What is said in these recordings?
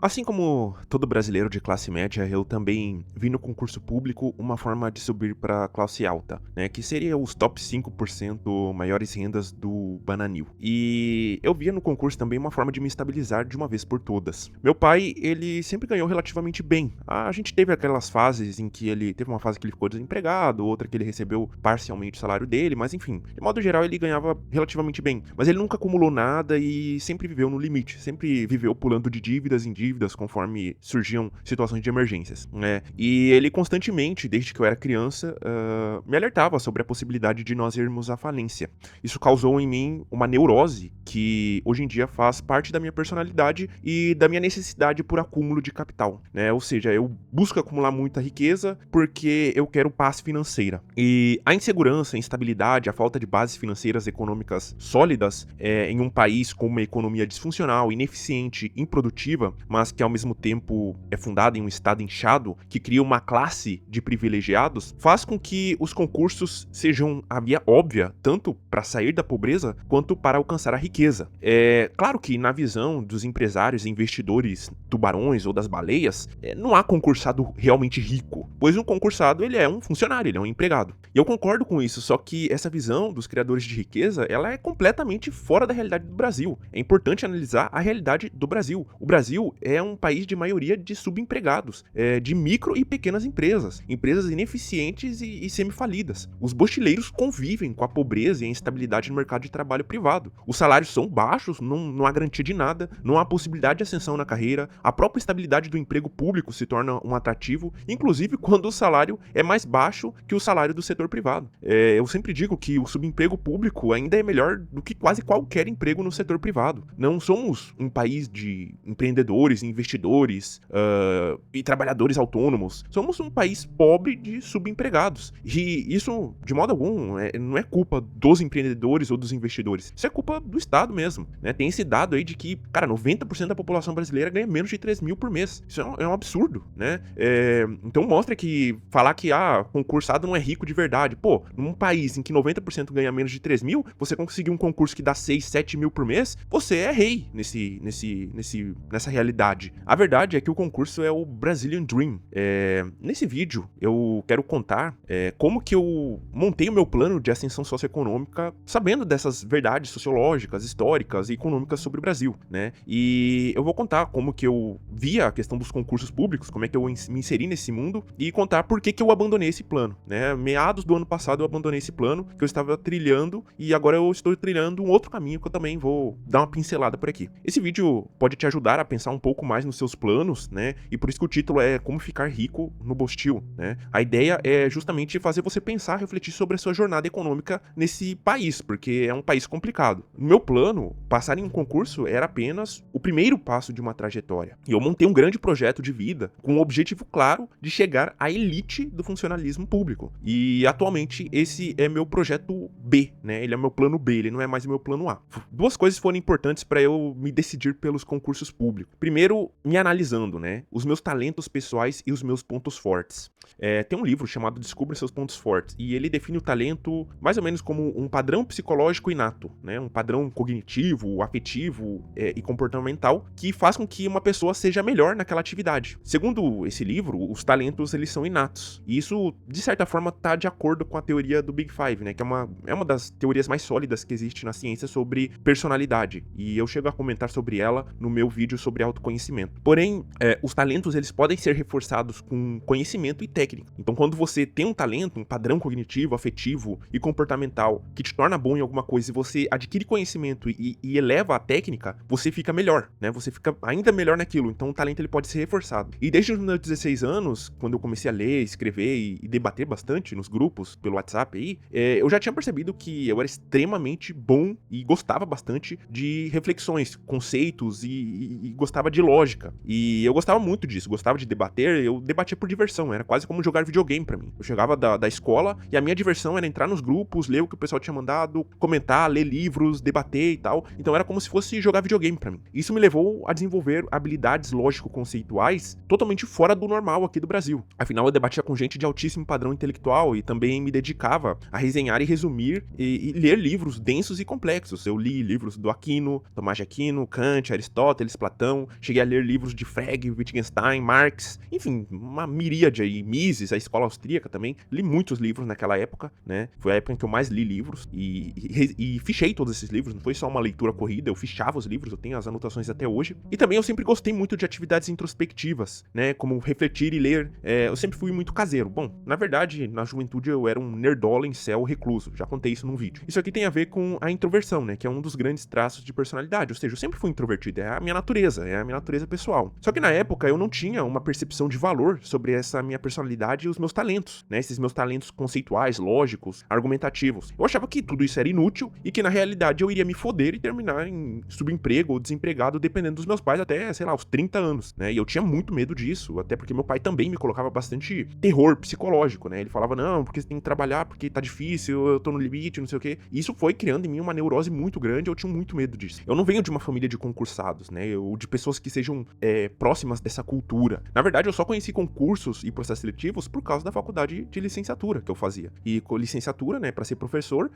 Assim como todo brasileiro de classe média, eu também vi no concurso público uma forma de subir para classe alta, né, que seria os top 5% maiores rendas do Bananil. E eu via no concurso também uma forma de me estabilizar de uma vez por todas. Meu pai, ele sempre ganhou relativamente bem. A gente teve aquelas fases em que ele teve uma fase que ele ficou desempregado, outra que ele recebeu parcialmente o salário dele, mas enfim, de modo geral ele ganhava relativamente bem. Mas ele nunca acumulou nada e sempre viveu no limite, sempre viveu pulando de dívidas em dívidas conforme surgiam situações de emergências, né? E ele constantemente, desde que eu era criança, me alertava sobre a possibilidade de nós irmos à falência. Isso causou em mim uma neurose que hoje em dia faz parte da minha personalidade e da minha necessidade por acúmulo de capital, né? Ou seja, eu busco acumular muita riqueza porque eu quero paz financeira. E a insegurança, a instabilidade, a falta de bases financeiras econômicas sólidas em um país com uma economia disfuncional, ineficiente, improdutiva, mas que ao mesmo tempo é fundada em um estado inchado, que cria uma classe de privilegiados, faz com que os concursos sejam a via óbvia, tanto para sair da pobreza, quanto para alcançar a riqueza. É claro que na visão dos empresários e investidores tubarões ou das baleias, não há concursado realmente rico, pois um concursado ele é um funcionário, ele é um empregado. E eu concordo com isso, só que essa visão dos criadores de riqueza, ela é completamente fora da realidade do Brasil. É importante analisar a realidade do Brasil. O Brasil é um país de maioria de subempregados, de micro e pequenas empresas, empresas ineficientes e semifalidas. Os bochileiros convivem com a pobreza e a instabilidade no mercado de trabalho privado. Os salários são baixos, não há garantia de nada, não há possibilidade de ascensão na carreira, a própria estabilidade do emprego público se torna um atrativo, inclusive quando o salário é mais baixo que o salário do setor privado. Eu sempre digo que o subemprego público ainda é melhor do que quase qualquer emprego no setor privado. Não somos um país de empreendedores, investidores e trabalhadores autônomos. Somos um país pobre de subempregados. E isso, de modo algum, não é culpa dos empreendedores ou dos investidores. Isso é culpa do Estado mesmo, né? Tem esse dado aí de que, cara, 90% da população brasileira ganha menos de 3 mil por mês. Isso é um absurdo, né? Então mostra que falar que, concursado não é rico de verdade. Pô, num país em que 90% ganha menos de 3 mil, você conseguir um concurso que dá 6, 7 mil por mês, você é rei nessa realidade. A verdade é que o concurso é o Brazilian Dream. Nesse vídeo, eu quero contar como que eu montei o meu plano de ascensão socioeconômica sabendo dessas verdades sociológicas, históricas e econômicas sobre o Brasil, né? E eu vou contar como que eu via a questão dos concursos públicos, como é que eu me inseri nesse mundo e contar por que eu abandonei esse plano, né? Meados do ano passado eu abandonei esse plano que eu estava trilhando e agora eu estou trilhando um outro caminho que eu também vou dar uma pincelada por aqui. Esse vídeo pode te ajudar a pensar um pouco mais nos seus planos, né? E por isso que o título é Como Ficar Rico no Bostil, né? A ideia é justamente fazer você pensar, refletir sobre a sua jornada econômica nesse país, porque é um país complicado. No meu plano, passar em um concurso era apenas o primeiro passo de uma trajetória. E eu montei um grande projeto de vida com o objetivo claro de chegar à elite do funcionalismo público. E atualmente esse é meu projeto B, né? Ele é meu plano B, ele não é mais o meu plano A. Duas coisas foram importantes para eu me decidir pelos concursos públicos. Primeiro, me analisando, né? Os meus talentos pessoais e os meus pontos fortes. Tem um livro chamado Descubra Seus Pontos Fortes, e ele define o talento mais ou menos como um padrão psicológico inato, né? Um padrão cognitivo, afetivo e comportamental que faz com que uma pessoa seja melhor naquela atividade. Segundo esse livro, os talentos eles são inatos, e isso, de certa forma, está de acordo com a teoria do Big Five, né? Que é uma das teorias mais sólidas que existe na ciência sobre personalidade, e eu chego a comentar sobre ela no meu vídeo sobre autoconhecimento. Porém, os talentos eles podem ser reforçados com conhecimento e técnica. Então, quando você tem um talento, um padrão cognitivo, afetivo e comportamental que te torna bom em alguma coisa e você adquire conhecimento e eleva a técnica, você fica melhor, né? Você fica ainda melhor naquilo. Então, o talento ele pode ser reforçado. E desde os meus 16 anos, quando eu comecei a ler, escrever e debater bastante nos grupos, pelo WhatsApp aí, eu já tinha percebido que eu era extremamente bom e gostava bastante de reflexões, conceitos e gostava de lógica. E eu gostava muito disso, gostava de debater, eu debatia por diversão, era quase como jogar videogame pra mim. Eu chegava da escola e a minha diversão era entrar nos grupos, ler o que o pessoal tinha mandado, comentar, ler livros, debater e tal. Então era como se fosse jogar videogame pra mim. Isso me levou a desenvolver habilidades lógico-conceituais totalmente fora do normal aqui do Brasil. Afinal, eu debatia com gente de altíssimo padrão intelectual e também me dedicava a resenhar e resumir e ler livros densos e complexos. Eu li livros do Aquino, Tomás de Aquino, Kant, Aristóteles, Platão, cheguei cheguei a ler livros de Frege, Wittgenstein, Marx, enfim, uma miríade aí, Mises, a escola austríaca também. Li muitos livros naquela época, né? Foi a época em que eu mais li livros e fichei todos esses livros, não foi só uma leitura corrida, eu fichava os livros, eu tenho as anotações até hoje. E também eu sempre gostei muito de atividades introspectivas, né? Como refletir e ler. Eu sempre fui muito caseiro. Bom, na verdade, na juventude eu era um nerdola, incel, recluso. Já contei isso num vídeo. Isso aqui tem a ver com a introversão, né? Que é um dos grandes traços de personalidade. Ou seja, eu sempre fui introvertido. É a minha natureza pessoal. Só que na época eu não tinha uma percepção de valor sobre essa minha personalidade e os meus talentos, né? Esses meus talentos conceituais, lógicos, argumentativos. Eu achava que tudo isso era inútil e que na realidade eu iria me foder e terminar em subemprego ou desempregado, dependendo dos meus pais, até, sei lá, os 30 anos, né? E eu tinha muito medo disso, até porque meu pai também me colocava bastante terror psicológico, né? Ele falava, não, porque você tem que trabalhar, porque tá difícil, eu tô no limite, não sei o quê. E isso foi criando em mim uma neurose muito grande, eu tinha muito medo disso. Eu não venho de uma família de concursados, né? Ou de pessoas que sejam próximas dessa cultura. Na verdade, eu só conheci concursos e processos seletivos por causa da faculdade de licenciatura que eu fazia. E com licenciatura, né, pra ser professor,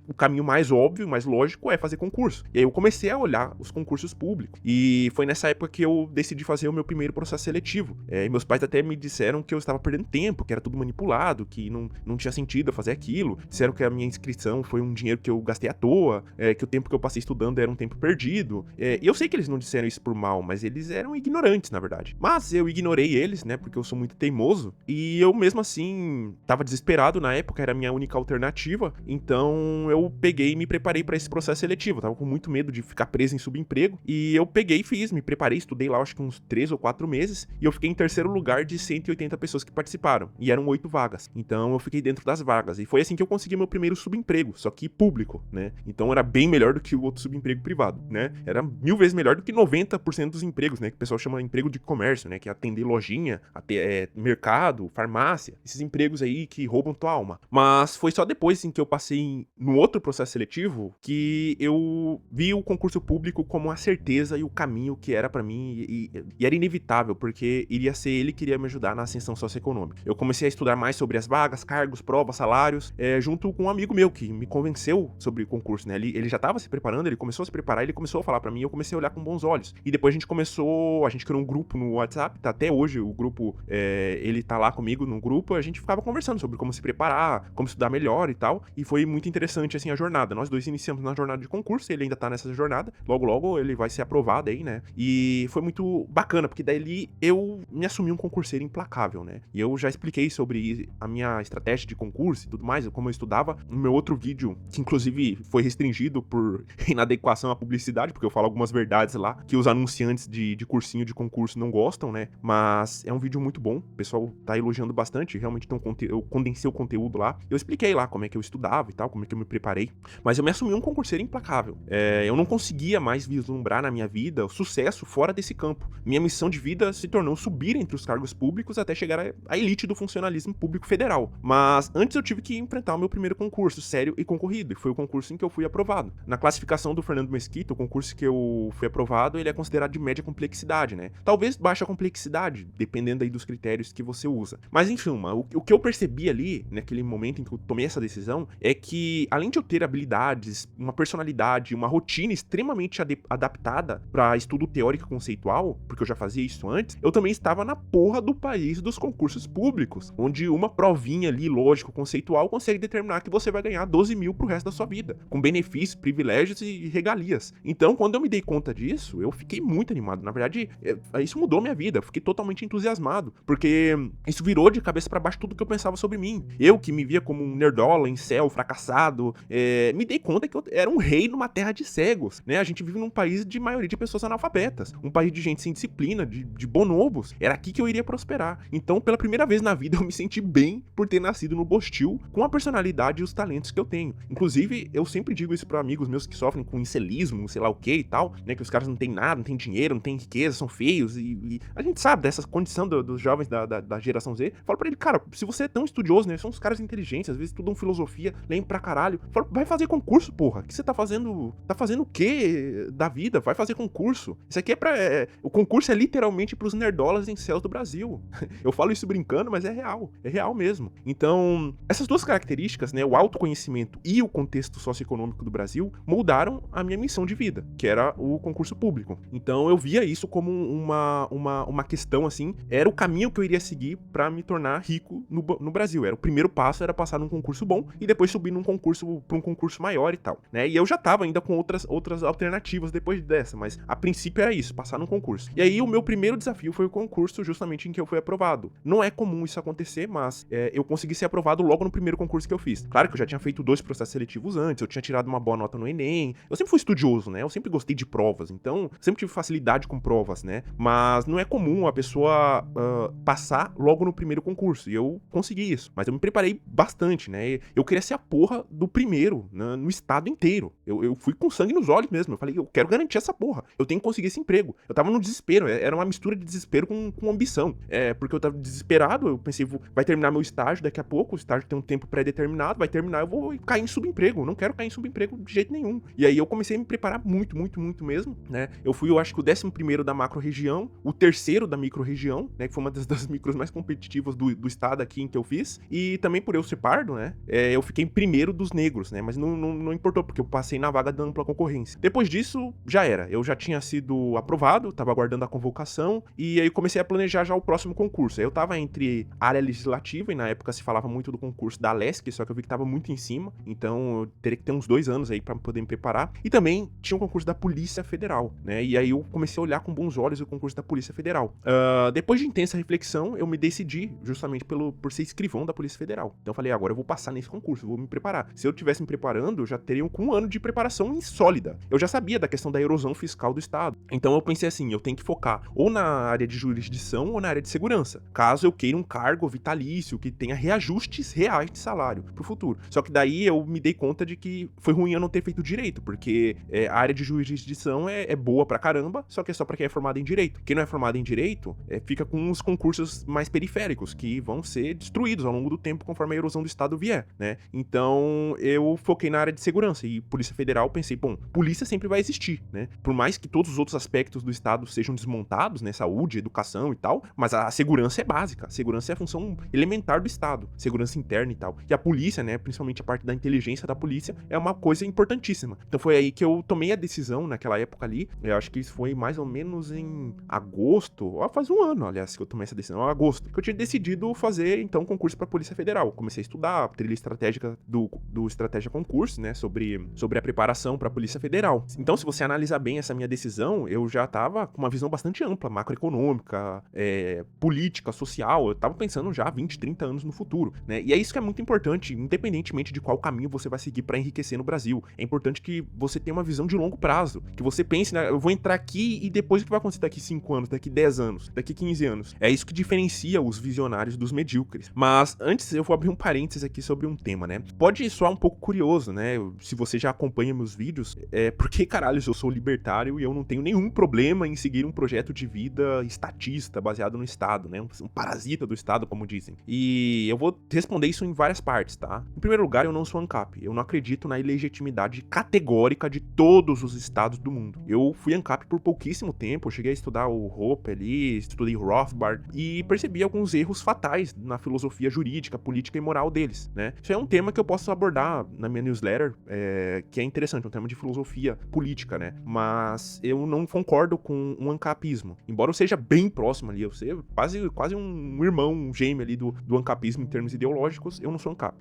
o caminho mais óbvio, mais lógico é fazer concurso. E aí eu comecei a olhar os concursos públicos. E foi nessa época que eu decidi fazer o meu primeiro processo seletivo. E meus pais até me disseram que eu estava perdendo tempo, que era tudo manipulado, que não tinha sentido eu fazer aquilo. Disseram que a minha inscrição foi um dinheiro que eu gastei à toa, que o tempo que eu passei estudando era um tempo perdido. E eu sei que eles não disseram isso por mal, mas eles eram ignorantes, na verdade. Mas eu ignorei eles, né, porque eu sou muito teimoso. E eu mesmo assim tava desesperado na época, era a minha única alternativa. Então eu peguei e me preparei para esse processo seletivo. Eu tava com muito medo de ficar preso em subemprego. E eu peguei e fiz, me preparei, estudei lá acho que uns 3 ou 4 meses. E eu fiquei em terceiro lugar de 180 pessoas que participaram. E eram 8 vagas. Então eu fiquei dentro das vagas. E foi assim que eu consegui meu primeiro subemprego, só que público, né? Então era bem melhor do que o outro subemprego privado, né? Era 1000 vezes melhor do que 90% dos empregos, né? Que o pessoal chama emprego de comércio, né? Que é atender lojinha, mercado, farmácia. Esses empregos aí que roubam tua alma. Mas foi só depois, assim, que eu passei no outro processo seletivo que eu vi o concurso público como a certeza e o caminho que era pra mim e era inevitável, porque iria ser ele que iria me ajudar na ascensão socioeconômica. Eu comecei a estudar mais sobre as vagas, cargos, provas, salários, junto com um amigo meu que me convenceu sobre o concurso, né? Ele já tava se preparando, ele começou a se preparar, ele começou a falar pra mim, eu comecei a olhar com bons olhos. E depois a gente criou um grupo no WhatsApp, tá até hoje o grupo, ele tá lá comigo no grupo, a gente ficava conversando sobre como se preparar, como estudar melhor e tal, e foi muito interessante, assim, a jornada. Nós dois iniciamos na jornada de concurso, ele ainda tá nessa jornada, logo ele vai ser aprovado aí, né? E foi muito bacana, porque daí eu me assumi um concurseiro implacável, né? E eu já expliquei sobre a minha estratégia de concurso e tudo mais, como eu estudava no meu outro vídeo, que inclusive foi restringido por inadequação à publicidade, porque eu falo algumas verdades lá, que os anunciantes de cursinho de concurso não gostam, né? Mas é um vídeo muito bom, o pessoal tá elogiando bastante, realmente eu condensei o conteúdo lá, eu expliquei lá como é que eu estudava e tal, como é que eu me preparei, mas eu me assumi um concurseiro implacável. Eu não conseguia mais vislumbrar na minha vida o sucesso fora desse campo. Minha missão de vida se tornou subir entre os cargos públicos até chegar à elite do funcionalismo público federal. Mas antes eu tive que enfrentar o meu primeiro concurso, sério e concorrido, e foi o concurso em que eu fui aprovado. Na classificação do Fernando Mesquita, o concurso que eu fui aprovado, ele é considerado de média complexidade, né? Talvez baixa complexidade, dependendo aí dos critérios que você usa. Mas enfim, o que eu percebi ali, naquele momento em que eu tomei essa decisão, é que além de eu ter habilidades, uma personalidade, uma rotina extremamente adaptada para estudo teórico e conceitual, porque eu já fazia isso antes, eu também estava na porra do país dos concursos públicos, onde uma provinha ali, lógico-conceitual, consegue determinar que você vai ganhar 12 mil pro resto da sua vida, com benefícios, privilégios e regalias. Então, quando eu me dei conta disso, eu fiquei muito animado. Na verdade, isso mudou minha vida, eu fiquei totalmente entusiasmado, porque isso virou de cabeça para baixo tudo que eu pensava sobre mim. Eu, que me via como um nerdola, incel, fracassado, me dei conta que eu era um rei numa terra de cegos, né? A gente vive num país de maioria de pessoas analfabetas, um país de gente sem disciplina, de bonobos. Era aqui que eu iria prosperar. Então, pela primeira vez na vida, eu me senti bem por ter nascido no Bostil, com a personalidade e os talentos que eu tenho. Inclusive, eu sempre digo isso para amigos meus que sofrem com incelismo, sei lá o que e tal, né? Que os caras não têm nada, não têm dinheiro, não têm riqueza, são feios e a gente sabe dessa condição dos jovens da geração Z. Falo pra ele, cara, se você é tão estudioso, né? São uns caras inteligentes, às vezes estudam filosofia, leem pra caralho. Falo, vai fazer concurso, porra. O que você tá fazendo? Tá fazendo o quê da vida? Vai fazer concurso. Isso aqui é pra... o concurso é literalmente pros nerdolas em céus do Brasil. Eu falo isso brincando, mas é real mesmo. Então, essas duas características, né? O autoconhecimento e o contexto socioeconômico do Brasil moldaram a minha missão de vida, que era o concurso público. Então, eu via isso como uma questão, assim, era o caminho que eu iria seguir pra me tornar rico no Brasil. Era o primeiro passo, era passar num concurso bom e depois subir pra um concurso maior e tal, né? E eu já tava ainda com outras alternativas depois dessa, mas a princípio era isso, passar num concurso. E aí o meu primeiro desafio foi o concurso justamente em que eu fui aprovado. Não é comum isso acontecer, mas eu consegui ser aprovado logo no primeiro concurso que eu fiz. Claro que eu já tinha feito 2 processos seletivos antes, eu tinha tirado uma boa nota no Enem, eu sempre fui estudioso, né? Eu sempre gostei de provas, então sempre tive facilidade com provas, né? Mas não é comum a pessoa passar logo no primeiro concurso, e eu consegui isso. Mas eu me preparei bastante, né? Eu queria ser a porra do primeiro, né, no estado inteiro. Eu fui com sangue nos olhos mesmo, eu falei, eu quero garantir essa porra, eu tenho que conseguir esse emprego. Eu tava no desespero, era uma mistura de desespero com ambição, porque eu tava desesperado, eu pensei, vai terminar meu estágio daqui a pouco, o estágio tem um tempo pré-determinado, vai terminar, eu vou cair em subemprego, eu não quero cair em subemprego de jeito nenhum. E aí eu comecei a me preparar muito mesmo, né? Eu fui, eu acho que o 11º da macro-região, o 3º da micro-região, né, que foi uma das micros mais competitivas do estado aqui em que eu fiz, e também por eu ser pardo, né, eu fiquei em primeiro dos negros, né, mas não importou, porque eu passei na vaga da ampla concorrência. Depois disso, já era, eu já tinha sido aprovado, tava aguardando a convocação, e aí comecei a planejar já o próximo concurso. Aí eu tava entre área legislativa, e na época se falava muito do concurso da Alesc, só que eu vi que tava muito em cima, então eu teria que ter uns 2 anos aí pra poder me preparar, e também tinha um concurso da Polícia Federal, né, e aí eu comecei a olhar com bons olhos o concurso da Polícia Federal. Depois de intensa reflexão, eu me decidi justamente por ser escrivão da Polícia Federal. Então eu falei, agora eu vou passar nesse concurso, vou me preparar. Se eu tivesse me preparando, eu já teria com 1 ano de preparação sólida. Eu já sabia da questão da erosão fiscal do Estado. Então eu pensei assim, eu tenho que focar ou na área de jurisdição ou na área de segurança, caso eu queira um cargo vitalício que tenha reajustes reais de salário pro futuro. Só que daí eu me dei conta de que foi ruim eu não ter feito direito, porque a área de jurisdição é boa pra caramba, só que é só pra quem é formado em direito. Quem não é formado em direito fica com os concursos mais periféricos, que vão ser destruídos ao longo do tempo conforme a erosão do Estado vier, né? Então eu foquei na área de segurança e Polícia Federal, pensei, bom, polícia sempre vai existir, né? Por mais que todos os outros aspectos do Estado sejam desmontados, né? Saúde, educação e tal, mas a segurança é básica, a segurança é a função elementar do Estado, segurança interna e tal. E a polícia, né? Principalmente a parte da inteligência da polícia, é uma coisa importantíssima. Então foi aí que eu tomei a decisão naquela época ali, eu acho que isso foi mais ou menos em agosto, faz 1 ano, aliás, que eu tomei essa decisão, agosto, que eu tinha decidido fazer, então, concurso pra Polícia Federal. Comecei a estudar a trilha estratégica do Estratégia Concurso, né, sobre a preparação pra Polícia Federal. Então, se você analisar bem essa minha decisão, eu já tava com uma visão bastante ampla, macroeconômica, política, social, eu tava pensando já 20, 30 anos no futuro, né, e é isso que é muito importante, independentemente de qual caminho você vai seguir pra enriquecer no Brasil. É importante que você tenha uma visão de longo prazo, que você pense, né, eu vou entrar aqui e depois o que vai acontecer daqui 5 anos, daqui 10 anos, daqui 15 anos. É isso que diferencia os visionários dos medíocres. Mas antes eu vou abrir um parênteses aqui sobre um tema, né? Pode soar um pouco curioso, né? Se você já acompanha meus vídeos, por que caralho eu sou libertário e eu não tenho nenhum problema em seguir um projeto de vida estatista, baseado no Estado, né? Um parasita do Estado, como dizem. E eu vou responder isso em várias partes, tá? Em primeiro lugar, eu não sou ANCAP. Eu não acredito na ilegitimidade categórica de todos os estados do mundo. Eu fui ANCAP por pouquíssimo tempo, eu cheguei a estudar o Hoppe ali, estudei Rothbard e percebi alguns erros fatais na filosofia jurídica, política e moral deles, né? Isso é um tema que eu posso abordar na minha newsletter, que é interessante, um tema de filosofia política, né? Mas eu não concordo com um ancapismo. Embora eu seja bem próximo ali, eu seja quase um irmão, um gêmeo ali do ancapismo em termos ideológicos, eu não sou ANCAP.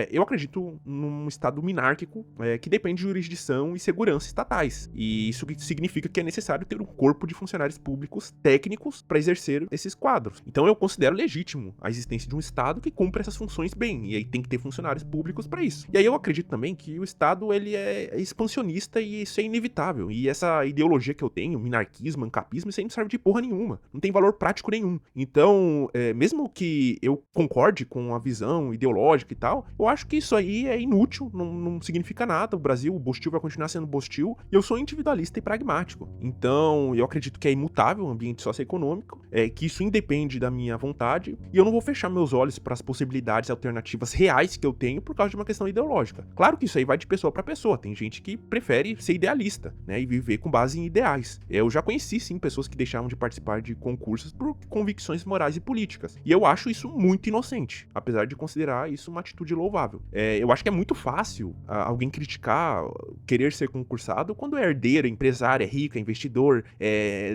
Eu acredito num estado minárquico que depende de jurisdição e segurança estatais. E isso significa que é necessário ter um corpo de funcionários públicos técnicos para exercer esses quadros. Então eu considero legítimo a existência de um Estado que cumpre essas funções bem, e aí tem que ter funcionários públicos para isso. E aí eu acredito também que o Estado ele é expansionista e isso é inevitável. E essa ideologia que eu tenho, minarquismo, ancapismo, isso aí não serve de porra nenhuma. Não tem valor prático nenhum. Então, mesmo que eu concorde com a visão ideológica e tal, eu acho que isso aí é inútil, não significa nada. O Brasil, o Bostil vai continuar sendo Bostil, e eu sou individualista e pragmático. Então, eu acredito que é imutável o ambiente socioeconômico, que isso independe da minha vontade, e eu não vou fechar meus olhos para as possibilidades alternativas reais que eu tenho por causa de uma questão ideológica. Claro que isso aí vai de pessoa para pessoa, tem gente que prefere ser idealista, né, e viver com base em ideais. Eu já conheci, sim, pessoas que deixaram de participar de concursos por convicções morais e políticas, e eu acho isso muito inocente, apesar de considerar isso uma atitude louvável. Eu acho que é muito fácil alguém criticar, querer ser concursado quando é herdeiro, empresário, é rico, é investidor, trabalhador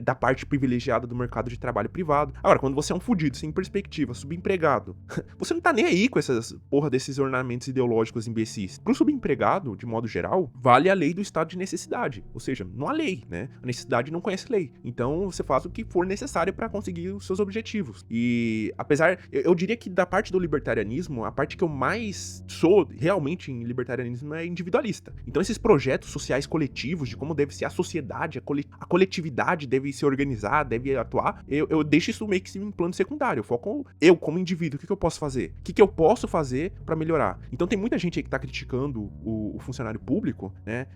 da parte privilegiada do mercado de trabalho privado. Agora, quando você é um fudido, sem perspectiva, subempregado, você não tá nem aí com essas porra desses ornamentos ideológicos imbecis. Pro subempregado, de modo geral, vale a lei do estado de necessidade. Ou seja, não há lei, né? A necessidade não conhece lei. Então, você faz o que for necessário para conseguir os seus objetivos. E, apesar, eu diria que da parte do libertarianismo, a parte que eu mais sou realmente em libertarianismo é individualista. Então, esses projetos sociais coletivos, de como deve ser a sociedade, a coletividade deve se organizar, deve atuar, eu deixo isso meio que em plano secundário. Eu foco eu, como indivíduo, o que eu posso fazer? O que eu posso fazer para melhorar? Então, tem muita gente aí que tá criticando o funcionário público, né?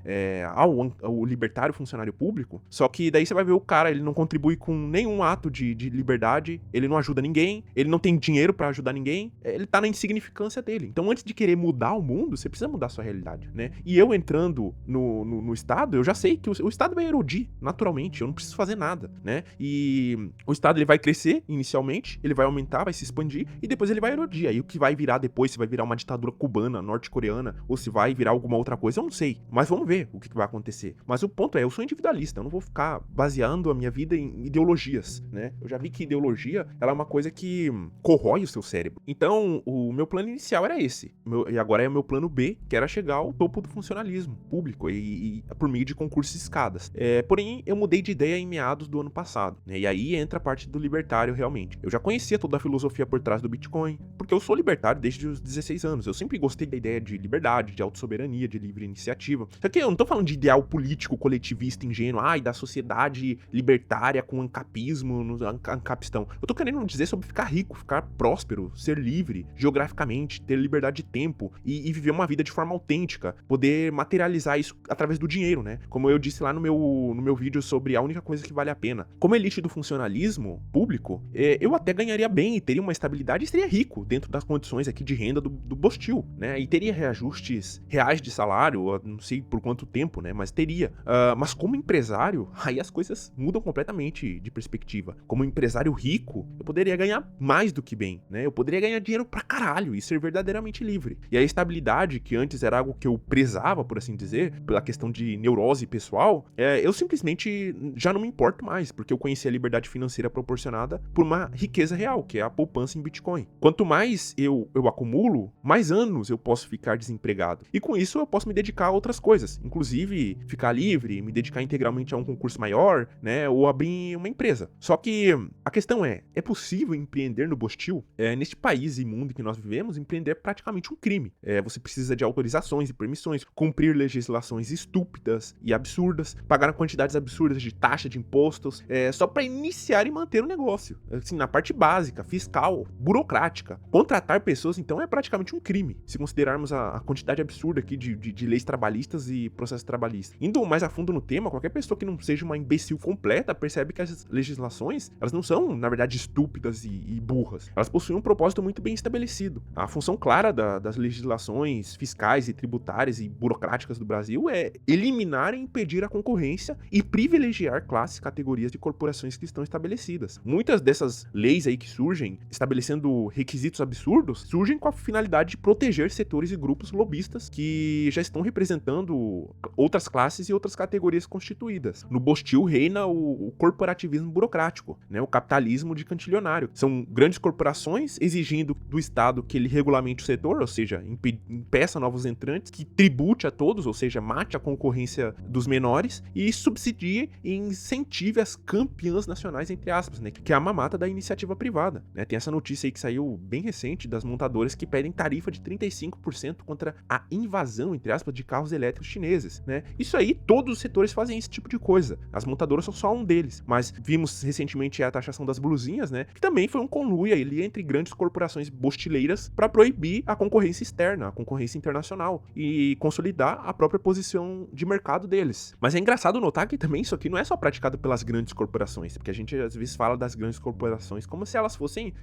O libertário funcionário público, só que daí você vai ver o cara, ele não contribui com nenhum ato de liberdade, ele não ajuda ninguém, ele não tem dinheiro pra ajudar ninguém, ele tá na insignificância dele. Então, antes de querer mudar o mundo, você precisa mudar a sua realidade, né? E eu entrando no Estado, eu já sei que o Estado vai erodir, naturalmente, eu não preciso fazer nada, né? E o Estado, ele vai crescer inicialmente, ele vai aumentar, vai se expandir, e depois ele vai erodir. Aí o que vai virar depois, se vai virar uma ditadura cubana, norte-coreana, ou se vai virar alguma outra coisa, eu não sei. Mas vamos ver o que vai acontecer. Mas o ponto é, eu sou individualista, eu não vou ficar baseando a minha vida em ideologias, né? Eu já vi que ideologia, ela é uma coisa que corrói o seu cérebro. Então, o meu plano inicial era esse. E agora é o meu plano B, que era chegar ao topo do funcionalismo público e por meio de concursos e escadas. Porém, eu mudei de ideia em meados do ano passado, né? E aí entra a parte do libertário realmente. Eu já conhecia toda a filosofia por trás do Bitcoin, porque eu sou libertário desde os 16 anos. Eu sempre gostei da ideia de liberdade, de autossoberania, de livre iniciativa. Só que eu não tô falando de ideal político coletivista ingênuo, da sociedade libertária com ancapismo, ancapistão. Eu tô querendo dizer sobre ficar rico, ficar próspero, ser livre geograficamente, ter liberdade de tempo e viver uma vida de forma autêntica, poder materializar isso através do dinheiro, né? Como eu disse lá no meu vídeo sobre a única coisa que vale a pena. Como elite do funcionalismo público, eu até ganharia bem e teria uma estabilidade e seria rico dentro das condições aqui de renda do Bostil, né? E teria reajustes reais de salário, não sei por quanto tempo, né? Mas teria. Mas como empresário, aí as coisas mudam completamente de perspectiva. Como empresário rico, eu poderia ganhar mais do que bem, né? Eu poderia ganhar dinheiro pra caralho e ser verdadeiramente livre. E a estabilidade, que antes era algo que eu prezava, por assim dizer, pela questão de neurose pessoal, eu simplesmente já não me importo mais, porque eu conheci a liberdade financeira proporcionada por uma riqueza real, que é a poupança em Bitcoin. Quanto mais eu acumulo, mais anos eu posso ficar desempregado. E com isso eu posso me dedicar a outras coisas, inclusive ficar livre, me dedicar integralmente a um concurso maior, né, ou abrir uma empresa. Só que a questão é possível empreender no Bostil? Neste país imundo em que nós vivemos, empreender é praticamente um crime. Você precisa de autorizações e permissões, cumprir legislações estúpidas e absurdas, pagar quantidades absurdas de taxa de impostos, só para iniciar e manter o negócio. Assim, na parte básica, fiscal, burocrática. Contratar pessoas, então, é praticamente um crime, se considerarmos a quantidade absurda aqui de leis trabalhistas e processos trabalhistas. Indo mais a fundo no tema, qualquer pessoa que não seja uma imbecil completa percebe que as legislações, elas não são, na verdade, estúpidas e burras. Elas possuem um propósito muito bem estabelecido. A função clara das legislações fiscais e tributárias e burocráticas do Brasil é eliminar e impedir a concorrência e privilegiar classes, categorias de corporações que estão estabelecidas. Muitas dessas leis aí que surgem, estabelecendo requisitos absurdos, surgem com a finalidade de proteger setores e grupos lobistas que já estão representando outras classes e outras categorias constituídas. No Bostil reina o corporativismo burocrático, né, o capitalismo de cantilionário. São grandes corporações exigindo do Estado que ele regulamente o setor, ou seja, impeça novos entrantes, que tribute a todos, ou seja, mate a concorrência dos menores e subsidie e incentive as campeãs nacionais, entre aspas, né, que é a mamata da iniciativa privada, né? Tem essa notícia aí que saiu bem recente das montadoras que pedem tarifa de 35% contra a invasão, entre aspas, de carros elétricos chineses, né? Isso aí, todos os setores fazem esse tipo de coisa. As montadoras são só um deles, mas vimos recentemente a taxação das blusinhas, né, que também foi um conluio ali entre grandes corporações bostileiras para proibir a concorrência externa, a concorrência internacional e consolidar a própria posição de mercado deles. Mas é engraçado notar que também isso aqui não é só praticado pelas grandes corporações, porque a gente às vezes fala das grandes corporações como se elas fossem,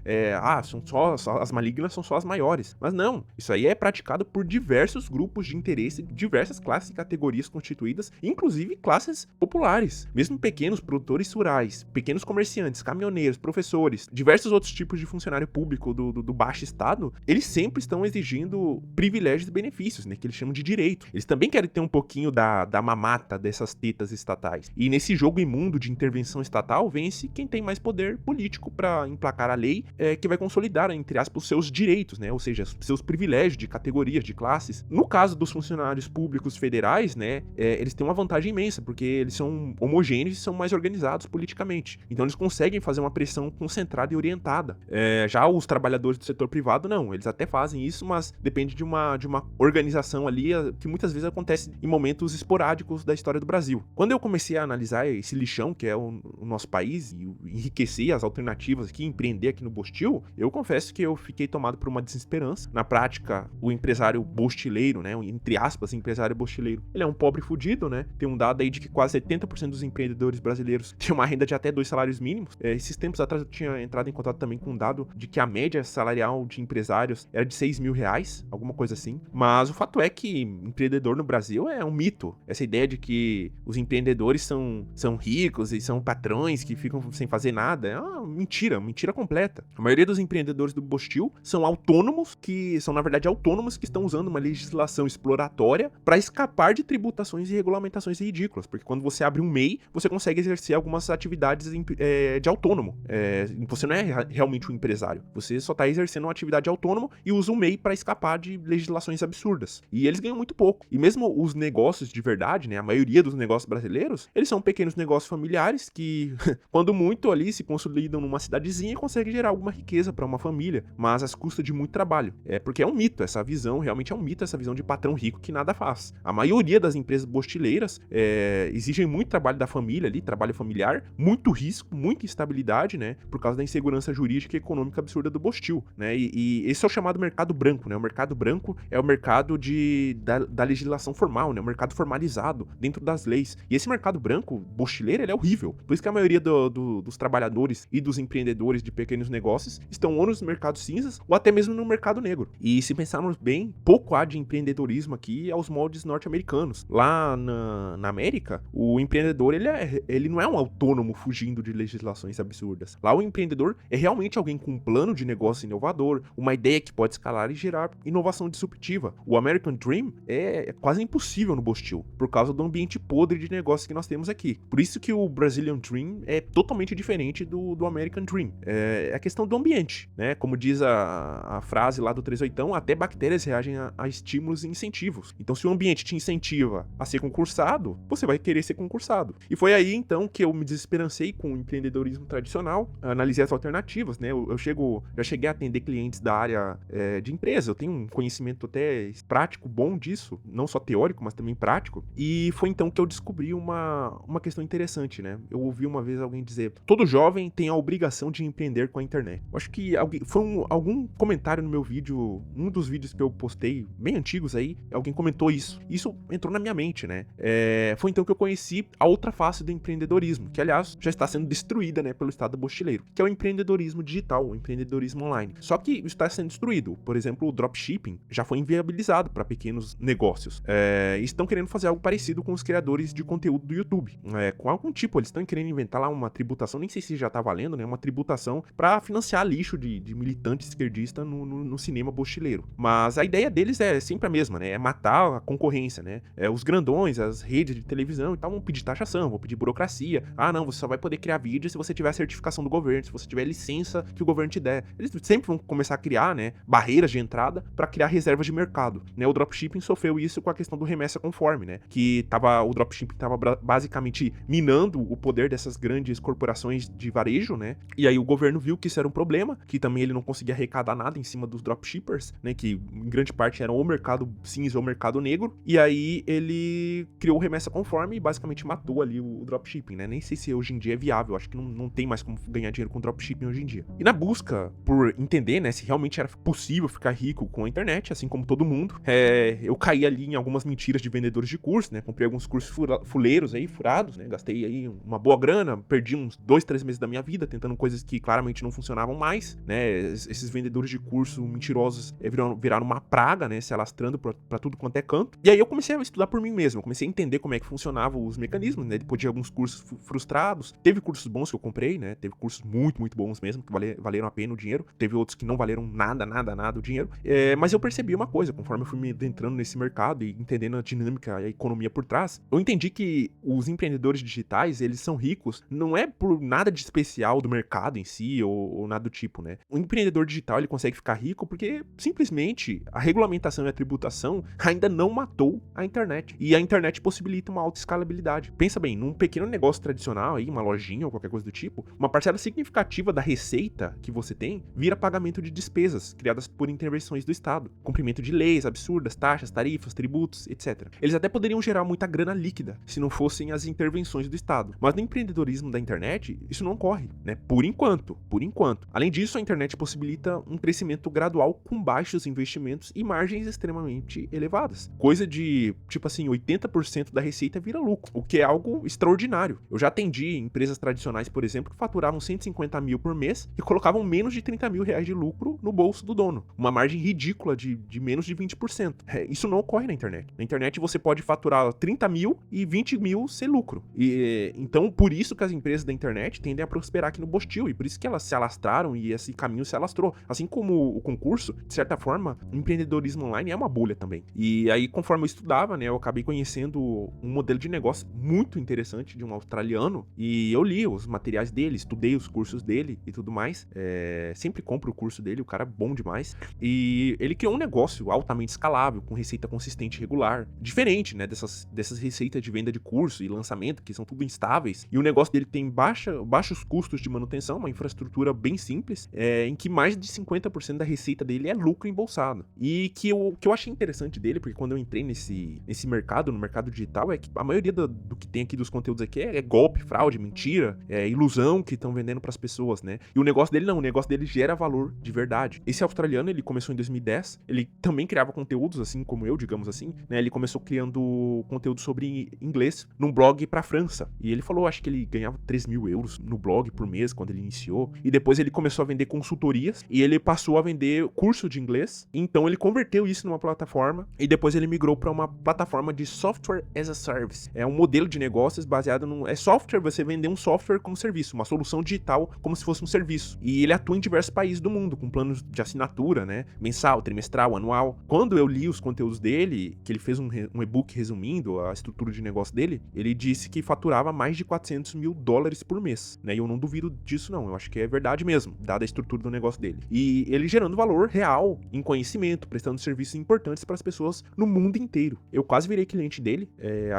são só as malignas, são só as maiores. Mas não, isso aí é praticado por diversos grupos de interesse, diversas classes e categorias constituídas, inclusive classes populares, mesmo pequenos produtores rurais, pequenos comerciantes, caminhoneiros, professores, diversos outros tipos de funcionário público do baixo estado, eles sempre estão exigindo privilégios e benefícios, né, que eles chamam de direito. Eles também querem ter um pouquinho da mamata dessas tetas estatais. E nesse jogo imundo de intervenção estatal, vence quem tem mais poder político para emplacar a lei que vai consolidar, entre aspas, os seus direitos, né? Ou seja, seus privilégios de categorias, de classes. No caso dos funcionários públicos federais, né, eles têm uma vantagem imensa, porque eles são homogêneos e são mais organizados politicamente. Então eles conseguem fazer uma pressão concentrada e orientada. Já os trabalhadores do setor privado, não. Eles até fazem isso, mas depende de uma organização ali que muitas vezes acontece em momentos esporádicos da história do Brasil. Quando eu comecei a analisar esse lixão que é o nosso país e enriquecer as alternativas aqui, empreender aqui no Bostil, eu confesso que eu fiquei tomado por uma desesperança. Na prática, o empresário bostileiro, né, entre aspas, empresário bostileiro, ele é um pobre fudido, né? Tem um dado aí de que quase 70% dos empreendedores brasileiros têm uma renda de até 2 salários mínimos. Esses tempos atrás eu tinha entrado em contato também com um dado de que a média salarial de empresários era de R$ 6.000, alguma coisa assim. Mas o fato é que empreendedor no Brasil é um mito. Essa ideia de que os empreendedores são ricos e são patrões que ficam sem fazer nada é uma mentira completa. A maioria dos empreendedores do Bostil são autônomos, que são na verdade autônomos que estão usando uma legislação exploratória para escapar de tributações e regulamentações ridículas, porque quando você abre um MEI, você consegue exercer algumas atividades de autônomo. Você não é realmente um empresário, você só está exercendo uma atividade autônomo e usa um MEI para escapar de legislações absurdas. E eles ganham muito pouco. E mesmo os negócios de verdade, né, a maioria dos negócios brasileiros, eles são pequenos negócios familiares que, quando muito ali, se consolidam numa cidadezinha e conseguem gerar alguma riqueza para uma família, mas às custas de muito trabalho. Porque é um mito, essa visão, realmente é um mito, essa visão de patrão rico que nada faz. A maioria das empresas bostileiras exigem muito trabalho da família ali, trabalho familiar, muito risco, muita instabilidade, né, por causa da insegurança jurídica e econômica absurda do Bostil, né, e esse é o chamado mercado branco, né, o mercado branco é o mercado da legislação formal, né, o mercado formalizado dentro das leis, e esse mercado branco, bostileiro, ele é horrível, por isso que a maioria dos trabalhadores e dos empreendedores de pequenos negócios estão ou nos mercados cinzas ou até mesmo no mercado negro, e se pensarmos bem, pouco há de empreendedorismo aqui aos moldes norte-americanos. Lá na América, o empreendedor, ele não é um autônomo fugindo de legislações absurdas. Lá o empreendedor é realmente alguém com um plano de negócio inovador, uma ideia que pode escalar e gerar inovação disruptiva. O American Dream é quase impossível no Bostil, por causa do ambiente podre de negócio que nós temos aqui. Por isso que o Brazilian Dream é totalmente diferente do American Dream. É a questão do ambiente, né? Como diz a frase lá do 38, até bactérias reagem a estímulos e incentivos. Então, se o ambiente te incentiva a ser concursado, você vai querer ser concursado. E foi aí, então, que eu me desesperancei com o empreendedorismo tradicional, analisei as alternativas, né? Já cheguei a atender clientes da área de empresa, eu tenho um conhecimento até prático bom disso, não só teórico, mas também prático. E foi então que eu descobri uma questão interessante, né? Eu ouvi uma vez alguém dizer: todo jovem tem a obrigação de empreender com a internet. Eu acho que foi algum comentário no meu vídeo, um dos vídeos que eu postei, bem antigos aí, alguém comentou isso. Isso entrou na minha mente, né? Foi então que eu conheci a outra face do empreendedorismo, que aliás já está sendo destruída, né, pelo Estado bostileiro, que é o empreendedorismo digital, o empreendedorismo online. Só que isso está sendo destruído. Por exemplo, o dropshipping já foi inviabilizado para pequenos negócios. E estão querendo fazer algo parecido com os criadores de conteúdo do YouTube. Com algum tipo, eles estão querendo inventar lá uma tributação, nem sei se já tá valendo, né? Uma tributação para financiar lixo de militante esquerdista no cinema bostileiro. Mas a ideia deles é sempre a mesma, né? É matar a concorrência, né? Os grandões, as redes de televisão e tal, vão pedir taxação, vão pedir burocracia. Ah, não, você só vai poder criar vídeo se você tiver a certificação do governo, se você tiver licença que o governo te der. Eles sempre vão começar a criar, né, barreiras de entrada para criar reservas de mercado, né? O dropshipping sofreu isso com a questão do remessa conforme, né? O dropshipping tava basicamente minando o poder dessas grandes corporações de varejo, né? E aí o governo viu que isso era um problema, que também ele não conseguia arrecadar nada em cima dos dropshippers, né? Que em grande parte eram o mercado cinza ou o mercado negro. E aí ele criou o remessa conforme e basicamente matou ali o dropshipping, né? Nem sei se hoje em dia é viável, acho que não tem mais como ganhar dinheiro com dropshipping hoje em dia. E na busca por entender, né, se realmente era possível ficar rico com a internet, assim como todo mundo, eu caí ali em algumas mentiras de vendedores de curso, né? Comprei alguns cursos fuleiros aí, furados, né? Gastei aí uma boa grana, perdi uns 2, 3 meses da minha vida tentando coisas que claramente não funcionavam mais, né? Esses vendedores de curso mentirosos viraram uma praga, né? Se alastrando pra tudo quanto é canto. E aí eu comecei a estudar por mim mesmo, eu comecei a entender como é que funcionavam os mecanismos, né? Depois de alguns cursos frustrados, teve cursos bons que eu comprei, né? Teve cursos muito, muito bons mesmo, que valeram a pena o dinheiro. Teve outros que não valeram nada o dinheiro. Mas eu percebi uma coisa, conforme eu fui me adentrando nesse mercado e entendendo a dinâmica e a economia por trás, eu entendi que os empreendedores digitais, eles são ricos, não é por nada de especial do mercado em si, ou nada do tipo, né? O empreendedor digital, ele consegue ficar rico porque, simplesmente, a regulamentação e a tributação ainda não matou a internet. E a internet possibilita uma alta escalabilidade. Pensa bem, num pequeno negócio tradicional aí, uma lojinha ou qualquer coisa do tipo, uma parcela significativa da receita que você tem vira pagamento de despesas criadas por intervenções do Estado, cumprimento de leis absurdas, taxas, tarifas, tributos, etc. Eles até poderiam gerar muita grana líquida se não fossem as intervenções do Estado. Mas no empreendedorismo da internet, isso não ocorre, né? Por enquanto. Além disso, a internet possibilita um crescimento gradual com baixos investimentos e margens extremamente elevadas. Coisa de, tipo assim, 80% da receita vira lucro, o que é algo extraordinário. Eu já atendi empresas tradicionais, por exemplo, que faturavam 150 mil por mês e colocavam menos de 30 mil reais de lucro no bolso do dono. Uma margem ridícula de menos de 20%. Isso não ocorre na internet. Na internet você pode faturar 30 mil e 20 mil ser lucro. Então, por isso que as empresas da internet tendem a prosperar aqui no Bostil, e por isso que elas se alastraram e esse caminho se alastrou. Assim como o concurso, de certa forma, o empreendedorismo online é uma bolha também. E aí, conforme eu estudava, né, eu acabei conhecendo um modelo de negócio muito interessante de um australiano, e eu li os materiais dele, estudei os cursos dele e tudo mais. Sempre compro o curso dele, o cara é bom demais. E ele criou um negócio altamente escalável, com receita consistente e regular, diferente, né, dessas receitas de venda de curso e lançamento, que são tudo instáveis. E o negócio dele tem baixos custos de manutenção, uma infraestrutura bem simples, em que mais de 50% da receita dele é lucro embolsado. E que eu achei interessante dele, porque quando eu entrei nesse mercado, no mercado digital, é que a maioria do que tem aqui dos conteúdos aqui é golpe, fraude, mentira, ilusão que estão vendendo pras pessoas, né? E o negócio dele não, o negócio dele gera valor de verdade. Esse australiano, ele começou em 2010, ele também criava conteúdos, assim como eu, digamos assim, né? Ele começou criando conteúdo sobre inglês num blog pra França. E ele falou, acho que ele ganhava 3 mil euros no blog por mês, quando ele iniciou. E depois ele começou a vender consultorias, e ele passou a vender curso de inglês. Então ele converteu isso numa plataforma, e depois ele migrou para uma plataforma de software as a service. É um modelo de negócios baseado é software, você vender um software como serviço, uma solução digital como se fosse um serviço. E ele atua em diversos países do mundo, com planos de assinatura, né? Mensal, trimestral, anual. Quando eu li os conteúdos dele, que ele fez um e-book resumindo a estrutura de negócio dele, ele disse que faturava mais de 400 mil dólares por mês, né? E eu não duvido disso, não. Eu acho que é verdade mesmo, dada a estrutura do negócio dele. E ele gerando valor real em conhecimento, prestando serviços importantes para as pessoas no mundo inteiro. Eu quase virei cliente dele,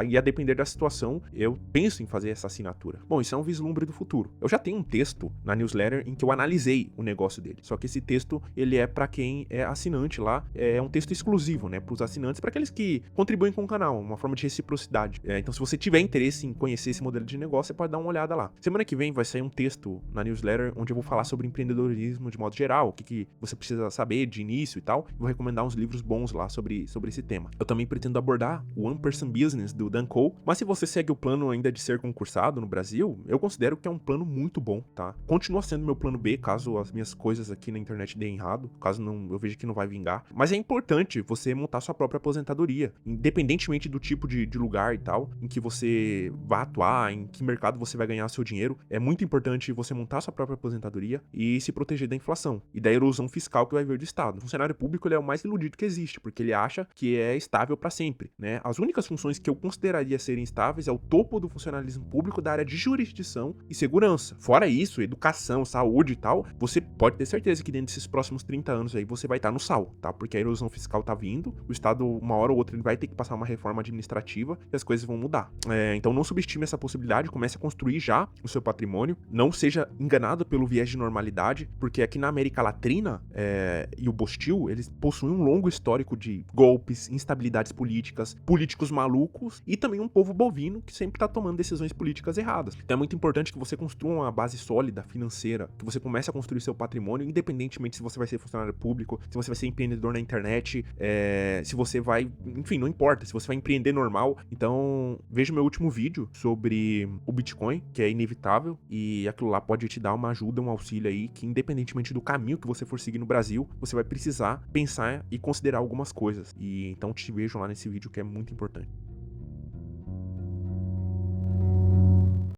e a depender da situação, eu penso em fazer essa assinatura. Bom, isso é um vislumbre do futuro. Eu já tenho um texto na newsletter em que eu analisei o negócio dele. Só que esse texto, ele é para quem é assinante lá, é um texto exclusivo, né, para os assinantes, para aqueles que contribuem com o canal, uma forma de reciprocidade. Então, se você tiver interesse em conhecer esse modelo de negócio, você pode dar uma olhada lá. Semana que vem vai sair um texto na newsletter onde eu vou falar sobre empreendedorismo de modo geral, o que você precisa saber de início e tal. Vou recomendar uns livros bons lá sobre esse tema. Eu também pretendo abordar o One Person Business do Dan Cole, mas se você segue o plano ainda de ser concursado no Brasil, eu considero que é um plano muito bom, tá? Continua sendo meu plano B, caso as minhas coisas aqui na internet deem errado, caso não, eu veja que não vai vingar. Mas é importante você montar sua própria aposentadoria, independentemente do tipo de lugar e tal, em que você vai atuar, em que mercado você vai ganhar seu dinheiro. É muito importante você montar sua própria aposentadoria e se proteger da inflação e da erosão fiscal que vai vir do Estado. O funcionário público, ele é o mais iludido que existe, porque ele acha que é estável para sempre, né? As únicas funções que eu consideraria serem estáveis é o topo do funcionalismo público da área de jurisdição e segurança. Fora isso, educação, saúde e tal, você pode ter certeza que dentro desses próximos 30 anos aí você vai estar no sal, tá? Porque a erosão fiscal tá vindo, o Estado, uma hora ou outra, ele vai ter que passar uma reforma administrativa e as coisas vão mudar. Então não subestime essa possibilidade, comece a construir já o seu patrimônio, não seja enganado pelo viés de normalidade, porque aqui na América Latina e o Bostil, eles possuem um longo histórico de golpes, instabilidades políticas, políticos malucos e também um povo bovino que sempre tá tomando decisões políticas erradas. Então é muito importante que você construa uma base sólida, financeira, que você comece a construir seu patrimônio, independentemente se você vai ser funcionário público, se você vai ser empreendedor na internet, se você vai, enfim, não importa, se você vai empreender normal. Então veja o meu último vídeo sobre o Bitcoin, que é inevitável, e aquilo lá pode te dar uma ajuda, um auxílio aí, que independentemente do caminho que você for seguir no Brasil, você vai precisar pensar e considerar algumas coisas. E então te vejo lá nesse vídeo, que é muito importante.